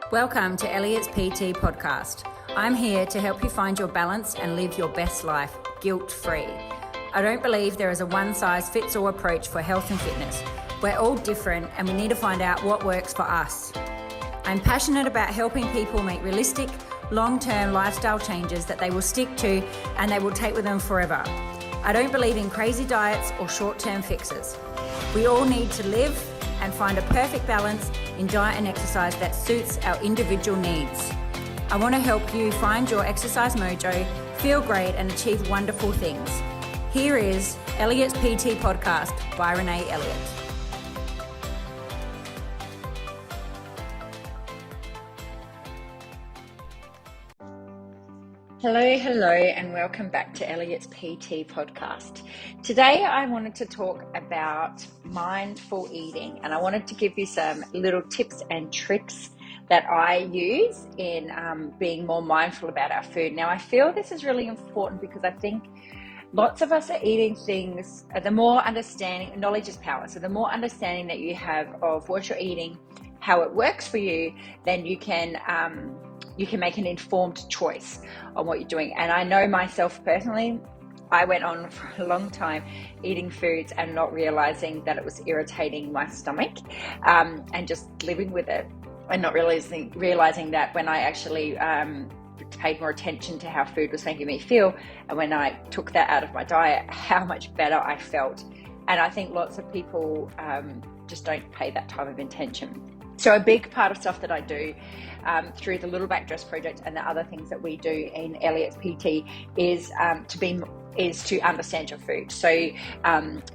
Welcome to Elliott's PT podcast. I'm here to help you find your balance and live your best life guilt-free. I don't believe there is a one-size-fits-all approach for health and fitness. We're all different and we need to find out what works for us. I'm passionate about helping people make realistic, long-term lifestyle changes that they will stick to and they will take with them forever. I don't believe in crazy diets or short-term fixes. We all need to live and find a perfect balance in diet and exercise that suits our individual needs. I want to help you find your exercise mojo, feel great and achieve wonderful things. Here is Elliott's PT podcast by Renae Elliott. Hello, and welcome back to Elliott's PT podcast. Today I wanted to talk about mindful eating, and I wanted to give you some little tips and tricks that I use in being more mindful about our food. Now, I feel this is really important because I think lots of us are eating things, the more understanding, knowledge is power. So the more understanding that you have of what you're eating, how it works for you, then you can make an informed choice on what you're doing. And I know myself personally, I went on for a long time eating foods and not realizing that it was irritating my stomach, and just living with it and not realizing that when I actually paid more attention to how food was making me feel, and when I took that out of my diet, how much better I felt. And I think lots of people just don't pay that type of attention. So a big part of stuff that I do through the Little Back Dress Project and the other things that we do in Elliott's PT is to understand your food. So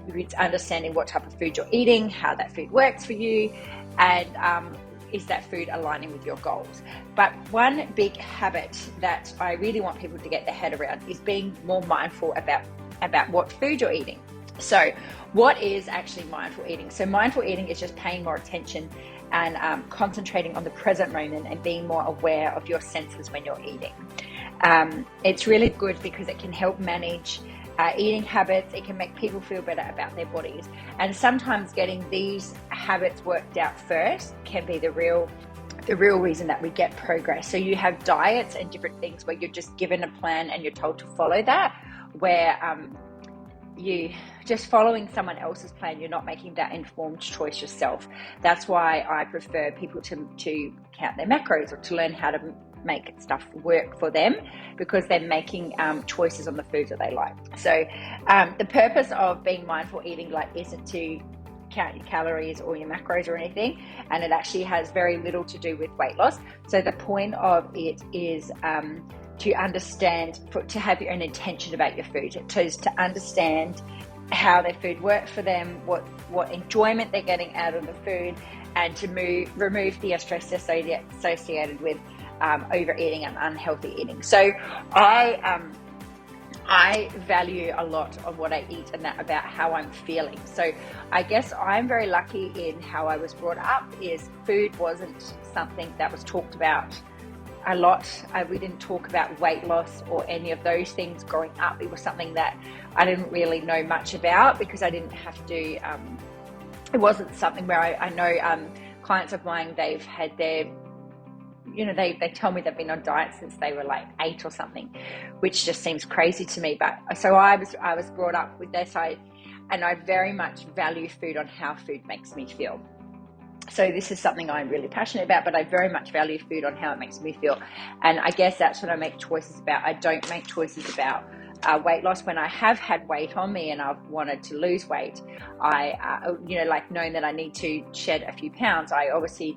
it's understanding what type of food you're eating, how that food works for you, and is that food aligning with your goals. But one big habit that I really want people to get their head around is being more mindful about what food you're eating. So what is actually mindful eating? So mindful eating is just paying more attention and concentrating on the present moment and being more aware of your senses when you're eating. It's really good because it can help manage eating habits. It can make people feel better about their bodies. And sometimes getting these habits worked out first can be the real reason that we get progress. So you have diets and different things where you're just given a plan and you're told to follow that, where you just following someone else's plan, you're not making that informed choice yourself. That's why I prefer people to count their macros or to learn how to make stuff work for them, because they're making choices on the foods that they like. So the purpose of being mindful eating isn't to count your calories or your macros or anything, and it actually has very little to do with weight loss. So the point of it is to understand, to have your own intention about your food, to understand how their food works for them, what enjoyment they're getting out of the food, and to remove the stress associated with overeating and unhealthy eating. So I value a lot of what I eat and that about how I'm feeling. So I guess I'm very lucky in how I was brought up. Is food wasn't something that was talked about a lot. We didn't talk about weight loss or any of those things growing up. It was something that I didn't really know much about because I didn't have to, it wasn't something where I know clients of mine, they've had their, they tell me they've been on diet since they were like 8 or something, which just seems crazy to me. But so I was brought up with this, and I very much value food on how food makes me feel. So this is something I'm really passionate about, but I very much value food on how it makes me feel. And I guess that's what I make choices about. I don't make choices about weight loss. When I have had weight on me and I've wanted to lose weight, I, knowing that I need to shed a few pounds, I obviously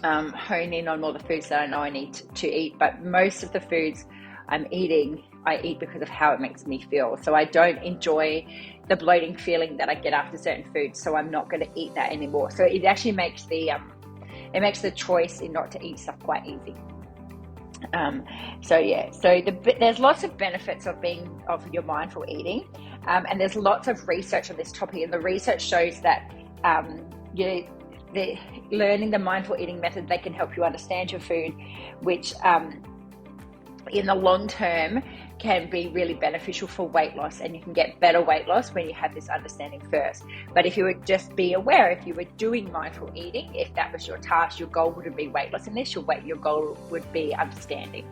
hone in on all the foods that I know I need to eat. But most of the foods I'm eating, I eat because of how it makes me feel. So I don't enjoy the bloating feeling that I get after certain foods, so I'm not going to eat that anymore. So it actually makes the choice in not to eat stuff quite easy. There's lots of benefits of your mindful eating, and there's lots of research on this topic, and the research shows that learning the mindful eating method, they can help you understand your food, which in the long term can be really beneficial for weight loss, and you can get better weight loss when you have this understanding first. But if you would just be aware, if you were doing mindful eating, if that was your task, your goal wouldn't be weight loss unless your goal would be understanding.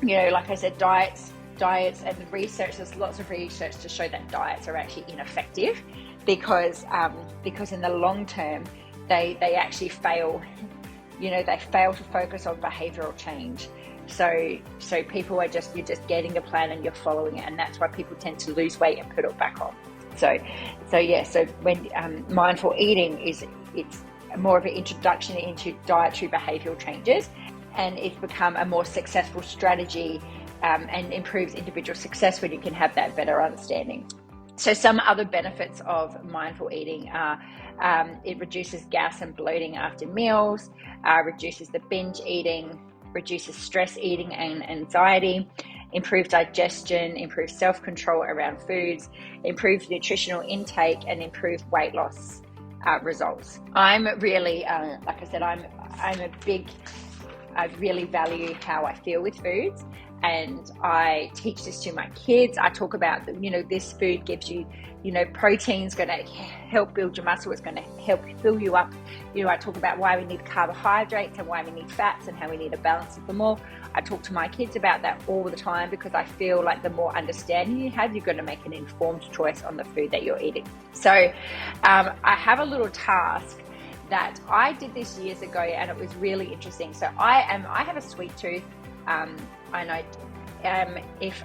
Like I said, diets and research, there's lots of research to show that diets are actually ineffective because in the long term they actually fail. They fail to focus on behavioral change. So people you're just getting a plan and you're following it, and that's why people tend to lose weight and put it back on. So when mindful eating it's more of an introduction into dietary behavioral changes, and it's become a more successful strategy and improves individual success when you can have that better understanding. So some other benefits of mindful eating are it reduces gas and bloating after meals, reduces the binge eating, reduces stress eating and anxiety, improves digestion, improves self-control around foods, improves nutritional intake, and improves weight loss results. I'm really, like I said, I really value how I feel with foods, and I teach this to my kids. I talk about, this food gives you, protein's going to help build your muscle. It's going to help fill you up. I talk about why we need carbohydrates and why we need fats and how we need a balance of them all. I talk to my kids about that all the time because I feel like the more understanding you have, you're going to make an informed choice on the food that you're eating. So I have a little task that I did this years ago, and it was really interesting. So I have a sweet tooth, and if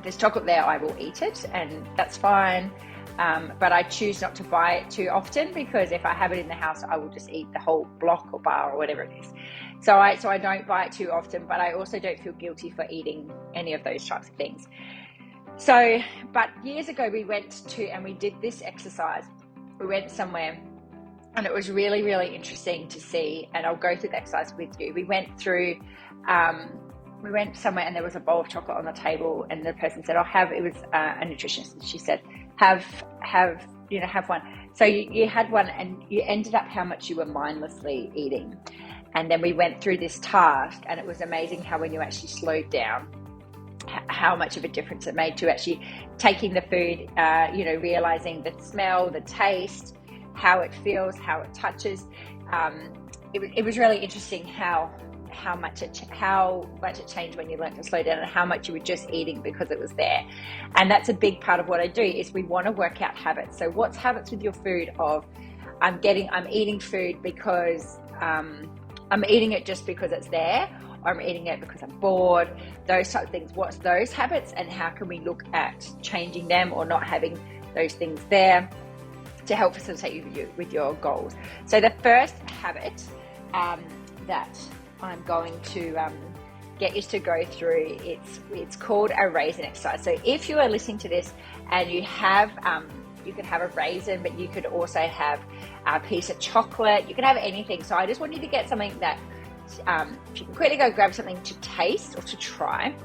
there's chocolate there, I will eat it, and that's fine. But I choose not to buy it too often, because if I have it in the house, I will just eat the whole block or bar or whatever it is. So I don't buy it too often, but I also don't feel guilty for eating any of those types of things. But years ago we did this exercise. We went somewhere, and it was really, really interesting to see, and I'll go through the exercise with you. We went somewhere, and there was a bowl of chocolate on the table, and the person said, it was a nutritionist, and she said, have one. So you had one, and you ended up how much you were mindlessly eating. And then we went through this task, and it was amazing how when you actually slowed down, how much of a difference it made to actually taking the food, realizing the smell, the taste, how it feels, how it touches. It was really interesting how much it changed when you learned to slow down, and how much you were just eating because it was there. And that's a big part of what I do, is we want to work out habits. So what's habits with your food of I'm eating food because I'm eating it just because it's there, or I'm eating it because I'm bored, those type of things. What's those habits, and how can we look at changing them or not having those things there to help facilitate you with your goals. So the first habit that I'm going to get you to go through, it's called a raisin exercise. So if you are listening to this and you have you could have a raisin, but you could also have a piece of chocolate. You can have anything. So I just want you to get something that if you can quickly go grab something to taste or to try.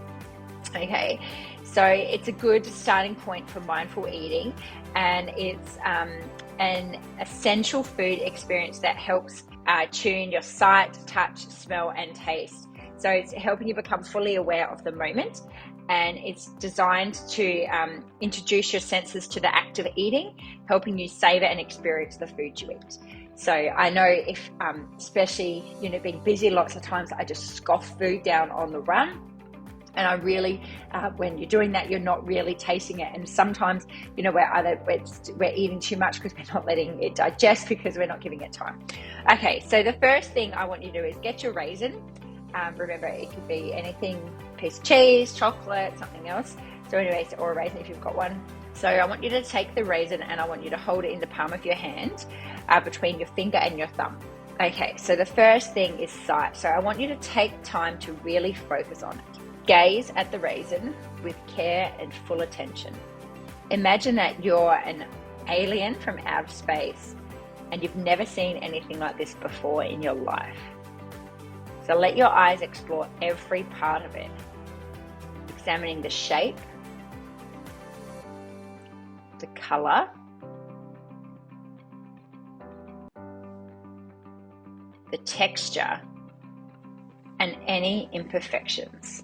Okay, so it's a good starting point for mindful eating, and it's an essential food experience that helps tune your sight, touch, smell, and taste. So it's helping you become fully aware of the moment, and it's designed to introduce your senses to the act of eating, helping you savor and experience the food you eat. So I know if, especially, being busy, lots of times I just scoff food down on the run. And I really, when you're doing that, you're not really tasting it. And sometimes, we're eating too much because we're not letting it digest, because we're not giving it time. Okay, so the first thing I want you to do is get your raisin. Remember, it could be anything, piece of cheese, chocolate, something else. So anyways, or a raisin if you've got one. So I want you to take the raisin, and I want you to hold it in the palm of your hand, between your finger and your thumb. Okay, so the first thing is sight. So I want you to take time to really focus on it. Gaze at the raisin with care and full attention. Imagine that you're an alien from outer space, and you've never seen anything like this before in your life. So let your eyes explore every part of it, examining the shape, the color, the texture, and any imperfections.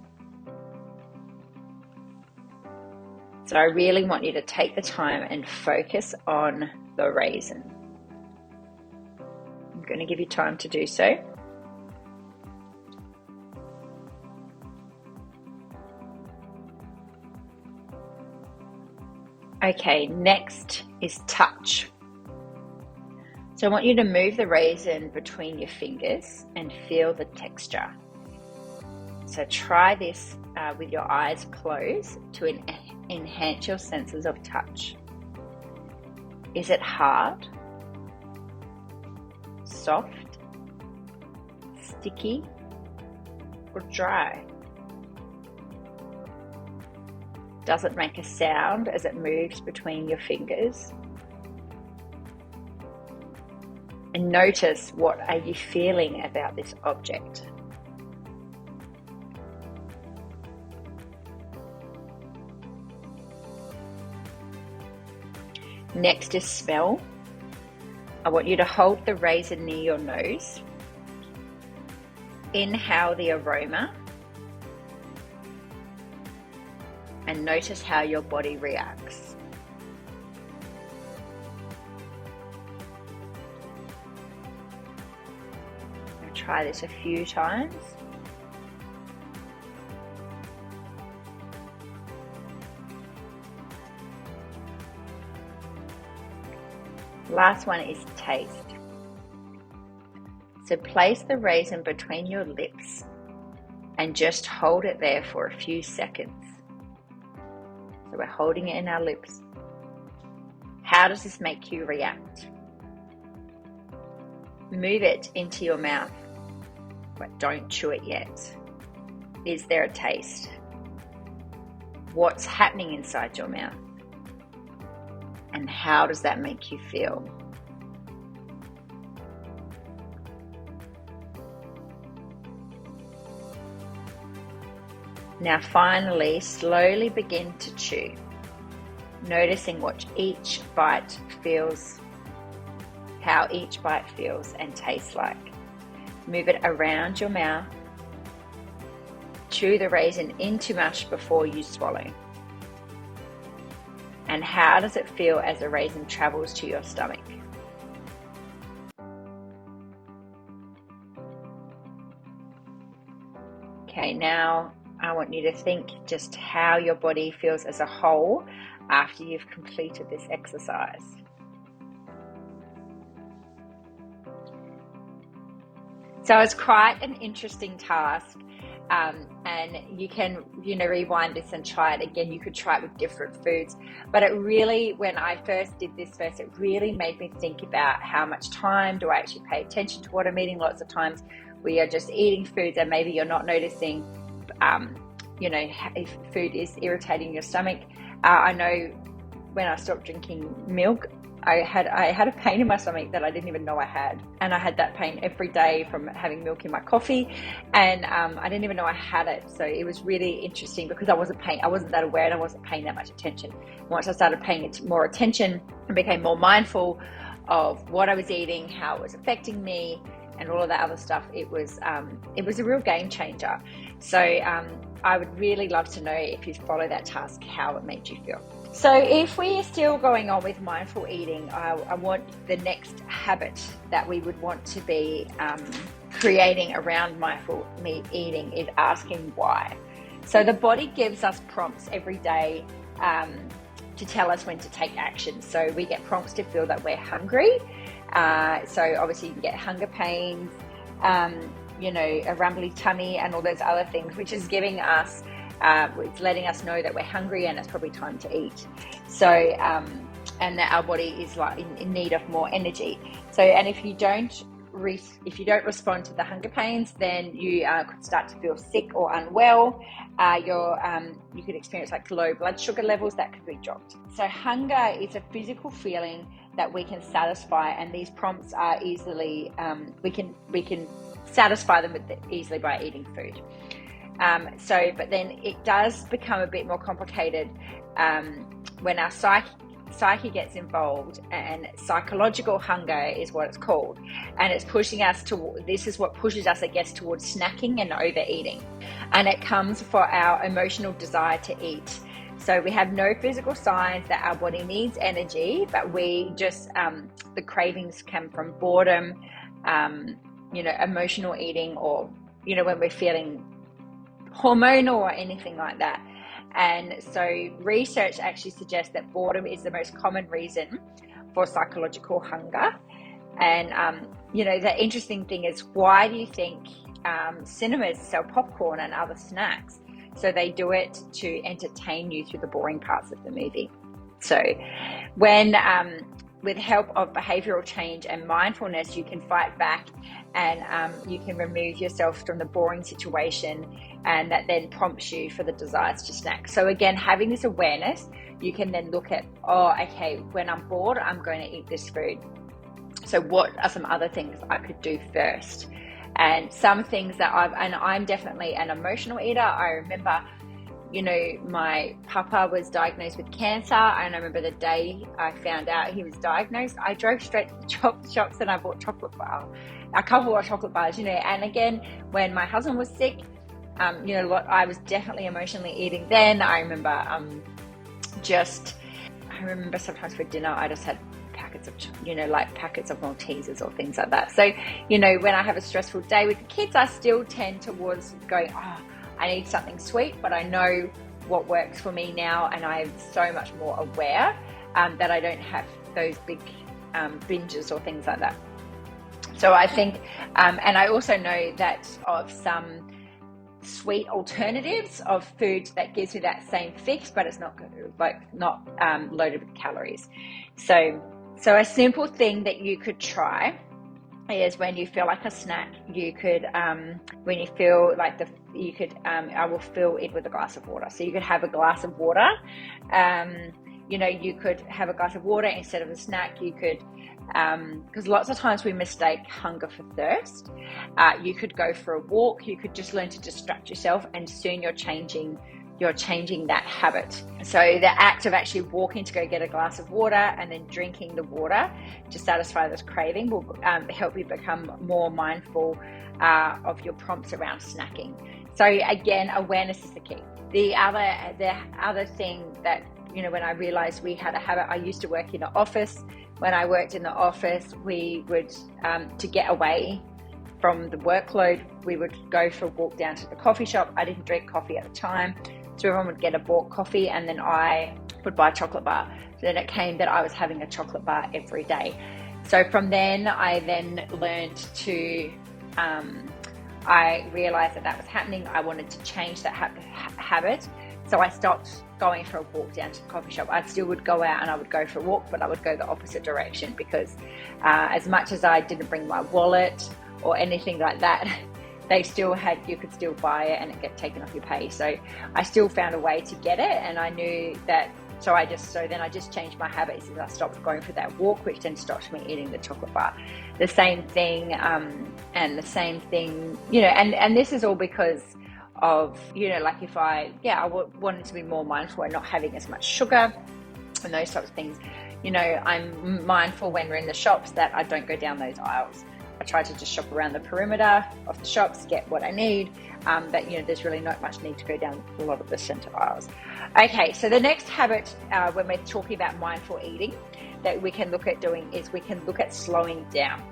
So I really want you to take the time and focus on the raisin. I'm going to give you time to do so. Okay, next is touch. So I want you to move the raisin between your fingers and feel the texture. So try this with your eyes closed to enhance your senses of touch. Is it hard, soft, sticky, or dry? Does it make a sound as it moves between your fingers? And notice, what are you feeling about this object? Next is smell. I want you to hold the raisin near your nose. Inhale the aroma and notice how your body reacts. I'll try this a few times. Last one is taste. So place the raisin between your lips and just hold it there for a few seconds. So we're holding it in our lips. How does this make you react? Move it into your mouth, but don't chew it yet. Is there a taste? What's happening inside your mouth? And how does that make you feel? Now finally, slowly begin to chew, noticing what each bite feels, how each bite feels and tastes like. Move it around your mouth. Chew the raisin into mush before you swallow. And how does it feel as the raisin travels to your stomach? Okay, now I want you to think just how your body feels as a whole after you've completed this exercise. So it's quite an interesting task. And you can, rewind this and try it again. You could try it with different foods. But it really, when I first did this it really made me think about how much time do I actually pay attention to what I'm eating. Lots of times we are just eating foods and maybe you're not noticing, if food is irritating your stomach. I know when I stopped drinking milk, I had a pain in my stomach that I didn't even know I had, and I had that pain every day from having milk in my coffee, and I didn't even know I had it. So it was really interesting because I wasn't that aware, and I wasn't paying that much attention. Once I started paying more attention and became more mindful of what I was eating, how it was affecting me, and all of that other stuff, it was a real game changer. So I would really love to know, if you follow that task, how it made you feel. So if we are still going on with mindful eating, I want the next habit that we would want to be creating around mindful eating is asking why. So the body gives us prompts every day to tell us when to take action. So we get prompts to feel that we're hungry. So obviously you can get hunger pains, a rumbly tummy and all those other things, which is giving us, it's letting us know that we're hungry and it's probably time to eat. So, and that our body is like in need of more energy. So, and if you don't respond to the hunger pains, then you could start to feel sick or unwell. You could experience like low blood sugar levels that could be dropped. So hunger is a physical feeling that we can satisfy, and these prompts are easily, we can satisfy them easily by eating food. But then it does become a bit more complicated when our psyche gets involved, and psychological hunger is what it's called, and it's pushing us to, this is what pushes us, I guess, towards snacking and overeating, and it comes for our emotional desire to eat. So we have no physical signs that our body needs energy, but we just, the cravings come from boredom, emotional eating, or, when we're feeling hormonal or anything like that. And so research actually suggests that boredom is the most common reason for psychological hunger. And, the interesting thing is, why do you think cinemas sell popcorn and other snacks? So they do it to entertain you through the boring parts of the movie. So when, with help of behavioral change and mindfulness, you can fight back, and you can remove yourself from the boring situation, and that then prompts you for the desires to snack. So again, having this awareness, you can then look at, when I'm bored, I'm going to eat this food. So what are some other things I could do first? And some things that I'm definitely an emotional eater. I remember, my papa was diagnosed with cancer, and I remember the day I found out he was diagnosed, I drove straight to the shops and I bought a couple of chocolate bars, and again, when my husband was sick, I was definitely emotionally eating then. I remember, I remember sometimes for dinner, I just had packets of, packets of Maltesers or things like that. So, when I have a stressful day with the kids, I still tend towards going, I need something sweet, but I know what works for me now, and I'm so much more aware that I don't have those big binges or things like that. So I think, and I also know that of some sweet alternatives of food that gives me that same fix, but it's not loaded with calories. So a simple thing that you could try is, when you feel like a snack, you could, when you feel like I will fill it with a glass of water. So you could have a glass of water. You could have a glass of water instead of a snack. You could, because lots of times we mistake hunger for thirst. You could go for a walk. You could just learn to distract yourself, and soon you're changing that habit. So the act of actually walking to go get a glass of water and then drinking the water to satisfy this craving will help you become more mindful of your prompts around snacking. So again, awareness is the key. The other thing that, when I realized we had a habit, I used to work in an office. When I worked in the office, we would, to get away from the workload, we would go for a walk down to the coffee shop. I didn't drink coffee at the time, so everyone would get a bought coffee, and then I would buy a chocolate bar. So then it came that I was having a chocolate bar every day. So from then, I then learned to, I realized that was happening. I wanted to change that habit. So I stopped going for a walk down to the coffee shop. I still would go out and I would go for a walk, but I would go the opposite direction, because as much as I didn't bring my wallet or anything like that, you could still buy it and it get taken off your pay. So I still found a way to get it, and I knew that. So then I just changed my habits, and I stopped going for that walk, which then stopped me eating the chocolate bar. The same thing, and this is all because of, if I wanted to be more mindful and not having as much sugar and those types of things. I'm mindful when we're in the shops that I don't go down those aisles. I try to just shop around the perimeter of the shops, get what I need, but there's really not much need to go down a lot of the center aisles. Okay, so the next habit when we're talking about mindful eating that we can look at doing is we can look at slowing down.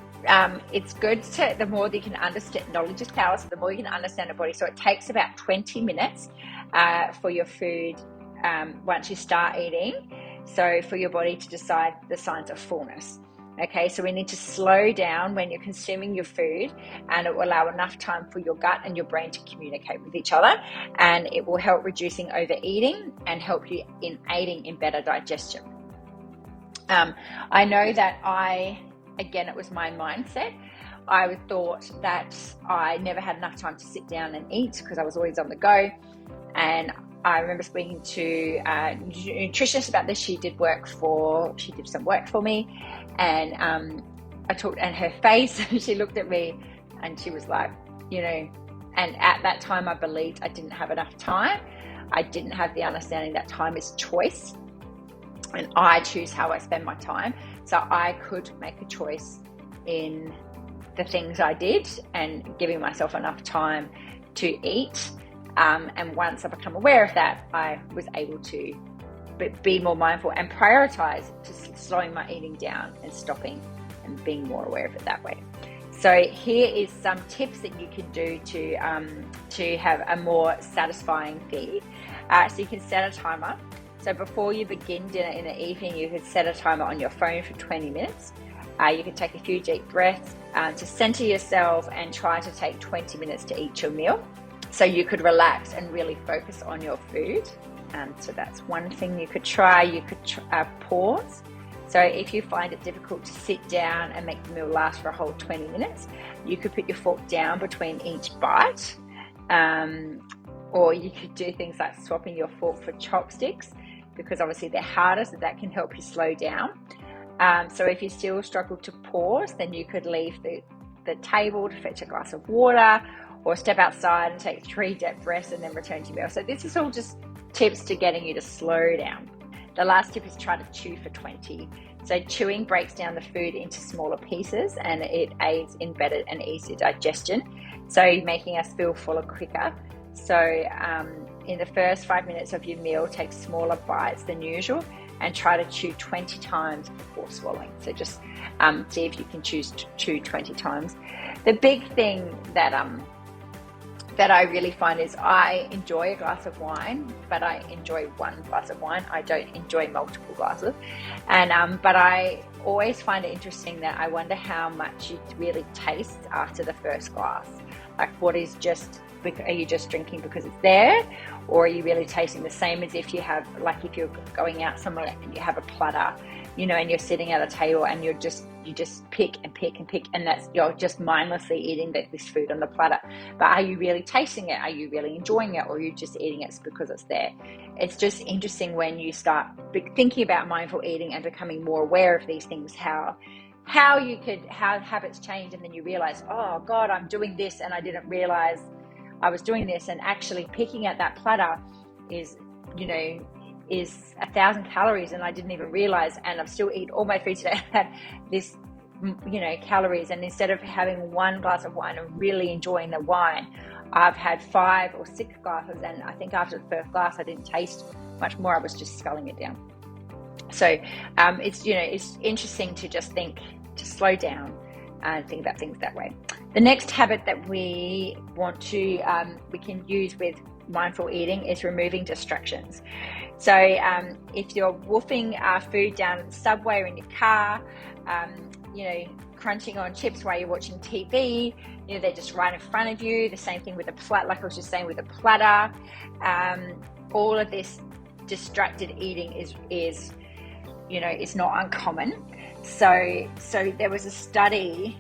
It's good to, the more that you can understand, knowledge is power, so the more you can understand your body. So it takes about 20 minutes for your food once you start eating, so for your body to decide the signs of fullness. Okay, so we need to slow down when you're consuming your food, and it will allow enough time for your gut and your brain to communicate with each other, and it will help reducing overeating and help you in aiding in better digestion. I know that it was my mindset. I thought that I never had enough time to sit down and eat because I was always on the go. And I remember speaking to a nutritionist about this. She did some work for me, and and her face, she looked at me and she was like, and at that time I believed I didn't have enough time. I didn't have the understanding that time is choice. and I choose how I spend my time. So I could make a choice in the things I did and giving myself enough time to eat. And once I become aware of that, I was able to be more mindful and prioritize just slowing my eating down and stopping and being more aware of it that way. So here is some tips that you can do to have a more satisfying feed. So you can set a timer. So before you begin dinner in the evening, you could set a timer on your phone for 20 minutes. You can take a few deep breaths to center yourself and try to take 20 minutes to eat your meal. So you could relax and really focus on your food. So that's one thing you could try. You could pause. So if you find it difficult to sit down and make the meal last for a whole 20 minutes, you could put your fork down between each bite. Or you could do things like swapping your fork for chopsticks, because obviously they're harder, so that can help you slow down. So if you still struggle to pause, then you could leave the table to fetch a glass of water, or step outside and take 3 deep breaths and then return to your meal. So this is all just tips to getting you to slow down. The last tip is try to chew for 20. So chewing breaks down the food into smaller pieces and it aids in better and easier digestion, so making us feel fuller quicker. So in the first 5 minutes of your meal, take smaller bites than usual and try to chew 20 times before swallowing. So just see if you can chew 20 times. The big thing that I really find is I enjoy a glass of wine, but I enjoy one glass of wine. I don't enjoy multiple glasses. And but I always find it interesting that I wonder how much you really taste after the first glass. Like, what is just, are you just drinking because it's there, or are you really tasting the same as if you have, like if you're going out somewhere and you have a platter, you know, and you're sitting at a table and you just pick and pick and pick, and that's, you're just mindlessly eating this food on the platter. But are you really tasting it? Are you really enjoying it? Or are you just eating it because it's there? It's just interesting when you start thinking about mindful eating and becoming more aware of these things, how habits change, and then you realize, oh God, I'm doing this and I didn't realize I was doing this. And actually picking at that platter is 1,000 calories and I didn't even realize, and I've still eaten all my food today. I had this, calories, and instead of having one glass of wine and really enjoying the wine, I've had 5 or 6 glasses, and I think after the first glass I didn't taste much more. I was just sculling it down. So it's interesting to just slow down and think about things that way. The next habit that we can use with mindful eating is removing distractions. So if you're wolfing food down at the subway or in your car, crunching on chips while you're watching TV, they're just right in front of you. The same thing with a platter, like I was just saying with a platter. All of this distracted eating is it's not uncommon. So there was a study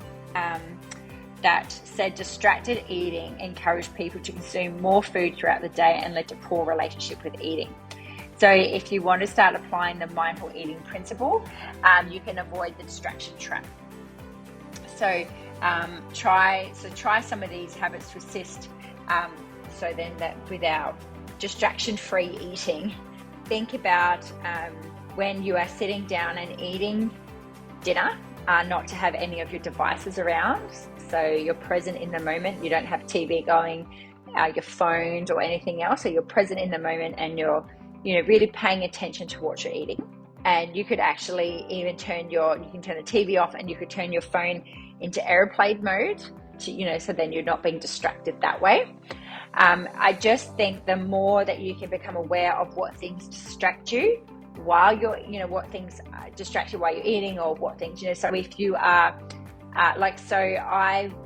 that said distracted eating encouraged people to consume more food throughout the day and led to poor relationship with eating. So if you want to start applying the mindful eating principle, you can avoid the distraction trap. So try some of these habits to assist. So then that without distraction-free eating, think about when you are sitting down and eating dinner, not to have any of your devices around. So you're present in the moment. You don't have TV going, your phones or anything else. So you're present in the moment and you're really paying attention to what you're eating. And you could actually even turn the TV off, and you could turn your phone into airplane mode so then you're not being distracted that way. I just think the more that you can become aware of what things distract you while you're, what things distract you while you're eating, or what things, so if you are,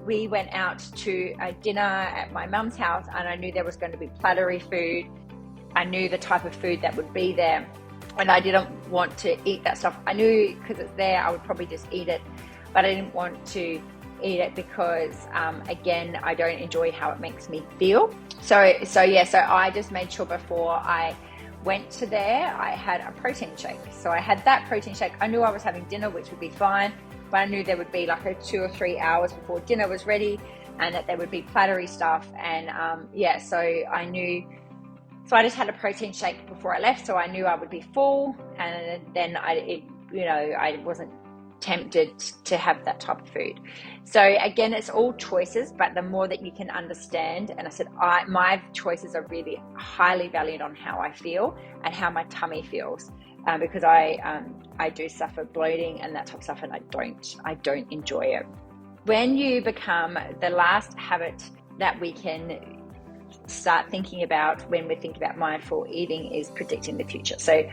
we went out to a dinner at my mum's house, and I knew there was going to be plattery food. I knew the type of food that would be there, and I didn't want to eat that stuff. I knew because it's there, I would probably just eat it, but I didn't want to eat it because, again, I don't enjoy how it makes me feel. So I just made sure before I went to there, I had a protein shake. So I had that protein shake. I knew I was having dinner, which would be fine, but I knew there would be like 2 or 3 hours before dinner was ready, and that there would be plattery stuff. And so I knew So I just had a protein shake before I left, so I knew I would be full, and then I wasn't tempted to have that type of food. So again, it's all choices, but the more that you can understand, and I said my choices are really highly valued on how I feel and how my tummy feels, because I do suffer bloating and that type of stuff, and I don't enjoy it. When you become, the last habit that we can start thinking about when we think about mindful eating is predicting the future. So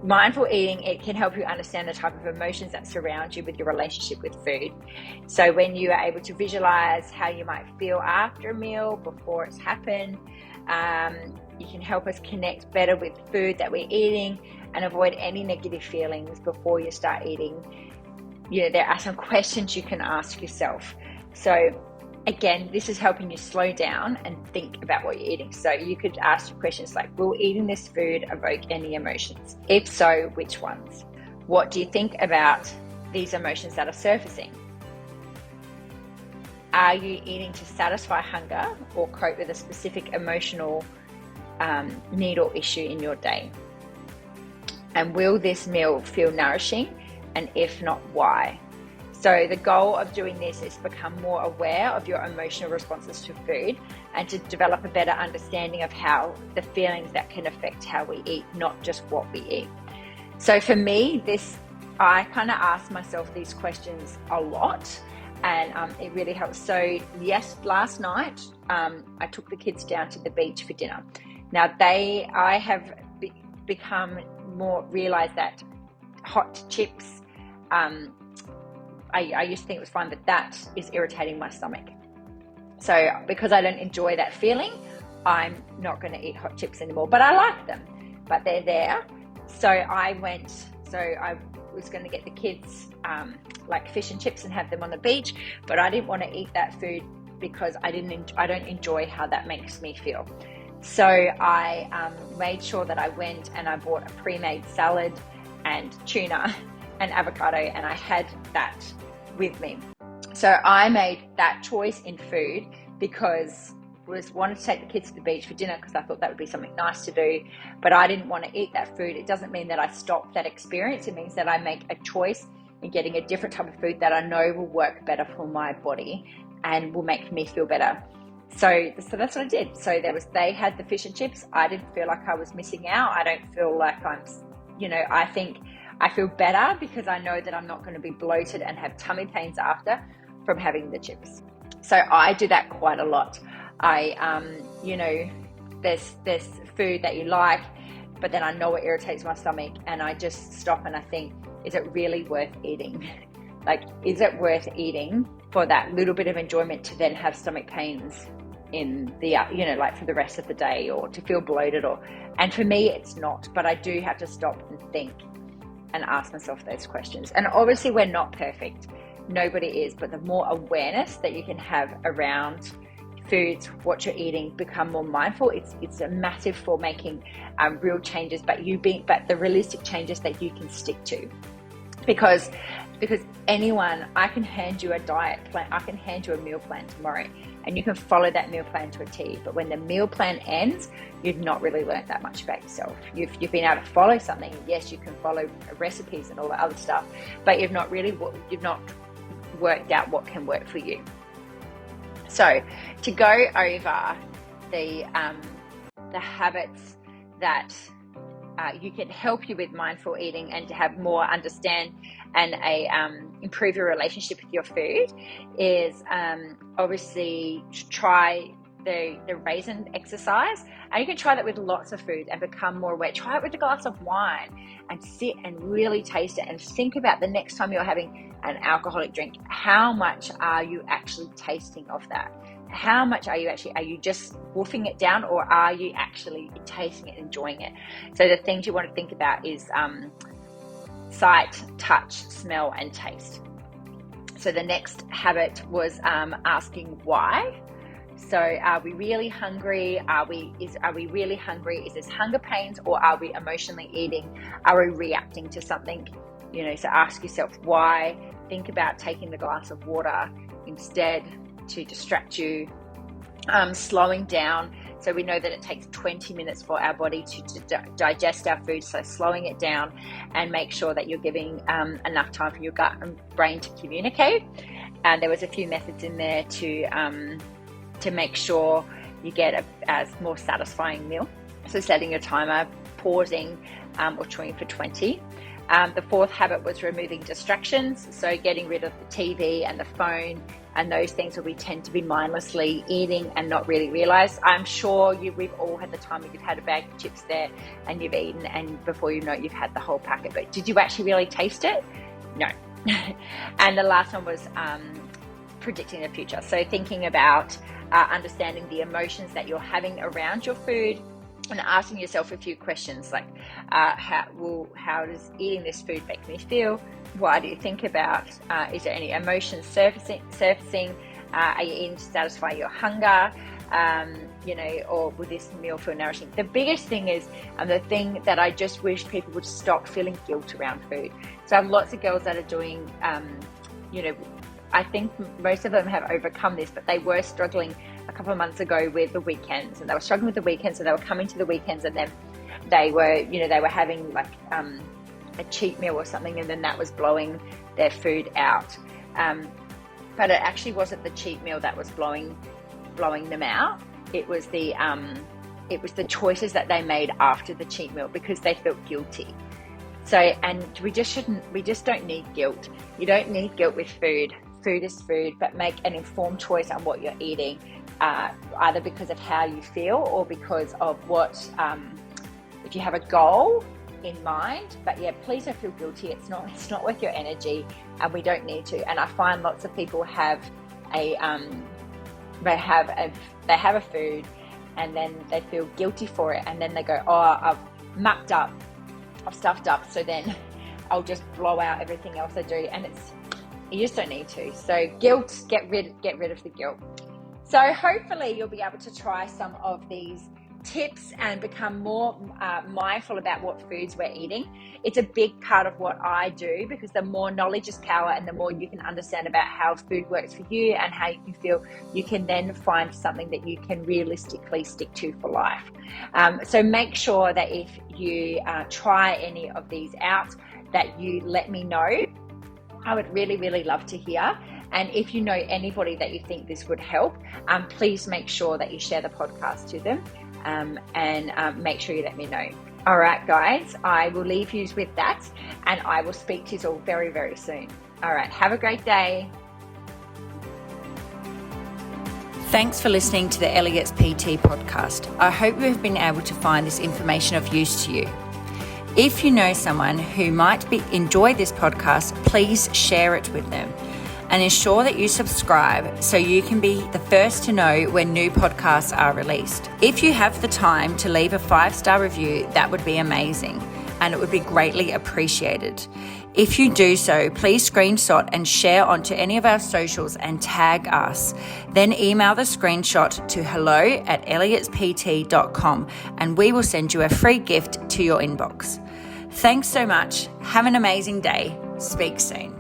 mindful eating, it can help you understand the type of emotions that surround you with your relationship with food. So when you are able to visualize how you might feel after a meal, before it's happened, you can help us connect better with food that we're eating and avoid any negative feelings before you start eating. There are some questions you can ask yourself. So again, this is helping you slow down and think about what you're eating. So you could ask your questions like, will eating this food evoke any emotions? If so, which ones? What do you think about these emotions that are surfacing? Are you eating to satisfy hunger or cope with a specific emotional need or issue in your day? And will this meal feel nourishing? And if not, why? So the goal of doing this is to become more aware of your emotional responses to food and to develop a better understanding of how the feelings that can affect how we eat, not just what we eat. So for me, I kind of ask myself these questions a lot, and it really helps. So yes, last night I took the kids down to the beach for dinner. Now I have become more realized that hot chips, I used to think it was fine, but that is irritating my stomach. So because I don't enjoy that feeling, I'm not going to eat hot chips anymore, but I like them, but they're there. So I was going to get the kids like fish and chips and have them on the beach, but I didn't want to eat that food because I don't enjoy how that makes me feel. So I made sure that I went and I bought a pre-made salad and tuna and avocado, and I had that with me. So I made that choice in food because I wanted to take the kids to the beach for dinner because I thought that would be something nice to do, but I didn't want to eat that food. It doesn't mean that I stop that experience. It means that I make a choice in getting a different type of food that I know will work better for my body and will make me feel better. So that's what I did. So they had the fish and chips. I didn't feel like I was missing out. I don't feel like I think I feel better because I know that I'm not going to be bloated and have tummy pains after from having the chips. So I do that quite a lot. There's food that you like, but then I know it irritates my stomach, and I just stop and I think, is it really worth eating? Like, is it worth eating for that little bit of enjoyment to then have stomach pains in the, like for the rest of the day, or to feel bloated? And for me, it's not, but I do have to stop and think and ask myself those questions. And obviously we're not perfect. Nobody is, but the more awareness that you can have around foods, what you're eating, become more mindful. It's a massive for making real changes, but the realistic changes that you can stick to. Because anyone, I can hand you a diet plan, I can hand you a meal plan tomorrow, and you can follow that meal plan to a T. But when the meal plan ends, you've not really learned that much about yourself. You've been able to follow something. Yes, you can follow recipes and all that other stuff, but you've not worked out what can work for you. So to go over the habits that you can help you with mindful eating and to have more understand and improve your relationship with your food is obviously try the raisin exercise, and you can try that with lots of food and become more aware. Try it with a glass of wine and sit and really taste it and think about the next time you're having an alcoholic drink, how much are you actually tasting of that? How much are you just wolfing it down, or are you actually tasting it, enjoying it? So the things you want to think about is sight, touch, smell, and taste. So the next habit was asking why. So are we really hungry? Are we really hungry? Is this hunger pains, or are we emotionally eating? Are we reacting to something? So ask yourself why. Think about taking the glass of water instead to distract you. Slowing down. So we know that it takes 20 minutes for our body to digest our food. So slowing it down and make sure that you're giving enough time for your gut and brain to communicate. And there was a few methods in there to make sure you get a more satisfying meal. So setting your timer, pausing or chewing for 20. The fourth habit was removing distractions. So getting rid of the TV and the phone and those things where we tend to be mindlessly eating and not really realize. I'm sure we've all had the time when you've had a bag of chips there and you've eaten, and before you know it, you've had the whole packet. But did you actually really taste it? No. And the last one was predicting the future. So thinking about understanding the emotions that you're having around your food, and asking yourself a few questions like, how does eating this food make me feel? Why do you think about? Is there any emotions surfacing? Are you eating to satisfy your hunger? Or will this meal feel nourishing? The biggest thing is, and the thing that I just wish people would stop feeling guilt around food. So I have lots of girls that are doing, I think most of them have overcome this, but they were struggling a couple of months ago with the weekends, and they were struggling with the weekends, and they were coming to the weekends, and then they were having like a cheat meal or something, and then that was blowing their food out. But it actually wasn't the cheat meal that was blowing them out. It was the choices that they made after the cheat meal because they felt guilty. So, and we just don't need guilt. You don't need guilt with food. Food is food, but make an informed choice on what you're eating, either because of how you feel or because of what, if you have a goal in mind. But yeah, please don't feel guilty. It's not worth your energy, and we don't need to. And I find lots of people have they have a food, and then they feel guilty for it, and then they go, oh, I've mucked up, I've stuffed up, so then I'll just blow out everything else I do, and you just don't need to. So guilt, get rid of the guilt. So hopefully you'll be able to try some of these tips and become more mindful about what foods we're eating. It's a big part of what I do, because the more knowledge is power, and the more you can understand about how food works for you and how you can feel, you can then find something that you can realistically stick to for life. So make sure that if you try any of these out, that you let me know. I would really, really love to hear. And if you know anybody that you think this would help, please make sure that you share the podcast to them, and make sure you let me know. All right, guys, I will leave you with that, and I will speak to you all very, very soon. All right, have a great day. Thanks for listening to the Elliott's PT podcast. I hope you have been able to find this information of use to you. If you know someone who might enjoy this podcast, please share it with them, and ensure that you subscribe so you can be the first to know when new podcasts are released. If you have the time to leave a 5-star review, that would be amazing, and it would be greatly appreciated. If you do so, please screenshot and share onto any of our socials and tag us. Then email the screenshot to hello@elliotspt.com, and we will send you a free gift to your inbox. Thanks so much. Have an amazing day. Speak soon.